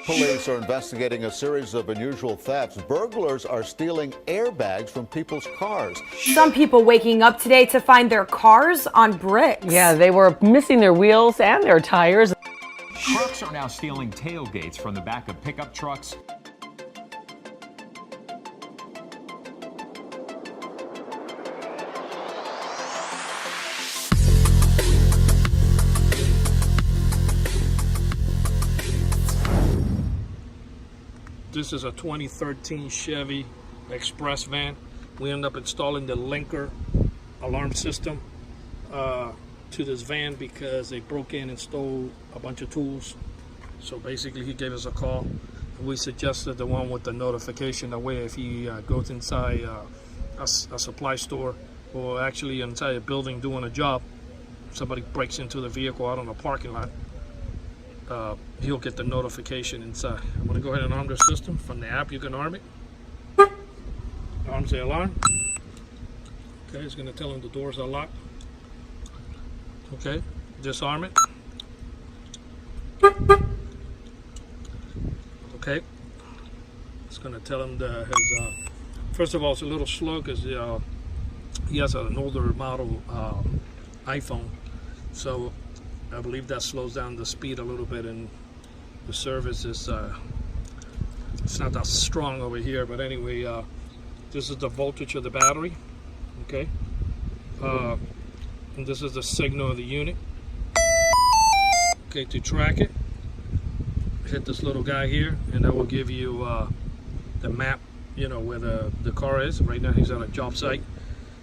Police are investigating a series of unusual thefts. Burglars are stealing airbags from people's cars. Some people waking up today to find their cars on bricks. Yeah, they were missing their wheels and their tires. Trucks are now stealing tailgates from the back of pickup trucks. This is a 2013 Chevy Express van. We ended up installing the linker alarm system to this van because they broke in and stole a bunch of tools. So basically he gave us a call. We suggested the one with the notification. That way if he goes inside a supply store or actually inside a building doing a job, somebody breaks into the vehicle out on the parking lot, he'll get the notification inside. I'm going to go ahead and arm the system. From the app you can arm it. Arms the alarm. Okay, it's going to tell him the doors are locked. Okay, disarm it. Okay, it's going to tell him that his, first of all, it's a little slow because he has an older model iPhone, so I believe that slows down the speed a little bit, and the service is it's not that strong over here. But anyway, this is the voltage of the battery. Okay, and this is the signal of the unit. Okay, to track it, hit this little guy here, and that will give you the map, you know, where the car is. Right now he's on a job site.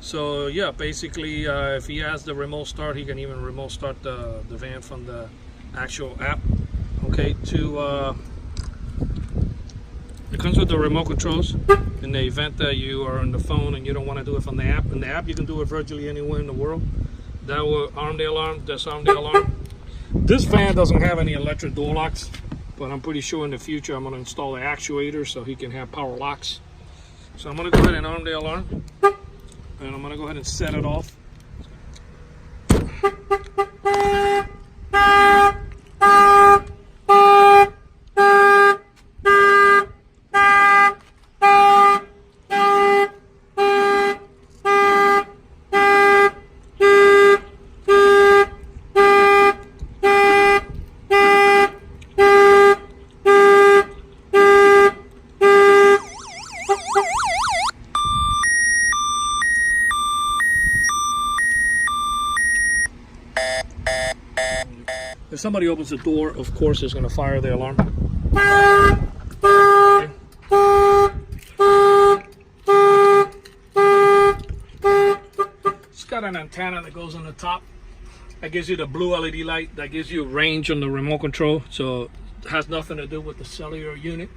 So yeah, basically if he has the remote start, he can even remote start the van from the actual app. Okay, it comes with the remote controls. In the event that you are on the phone and you don't want to do it from the app, in the app you can do it virtually anywhere in the world. That will arm the alarm, disarm the alarm. This van doesn't have any electric door locks, but I'm pretty sure in the future I'm going to install the actuator so he can have power locks. So I'm going to go ahead and arm the alarm. And I'm going to go ahead and set it off. If somebody opens the door, of course, it's going to fire the alarm. Okay. It's got an antenna that goes on the top. That gives you the blue LED light. That gives you range on the remote control. So it has nothing to do with the cellular unit.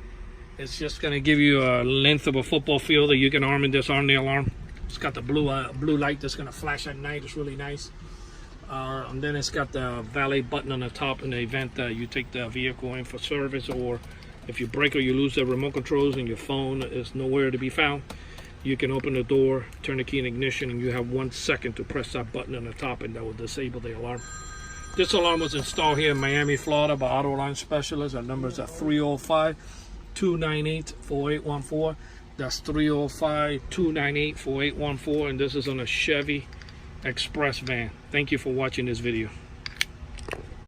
It's just going to give you a length of a football field that you can arm and disarm the alarm. It's got the blue light that's going to flash at night. It's really nice. And then it's got the valet button on the top in the event that you take the vehicle in for service, or if you break or you lose the remote controls and your phone is nowhere to be found, you can open the door, turn the key in ignition, and you have 1 second to press that button on the top, and that will disable the alarm. This alarm was installed here in Miami, Florida by Auto Line Specialists. Our numbers are 305-298-4814. That's 305-298-4814, and this is on a Chevy Express van. Thank you for watching this video.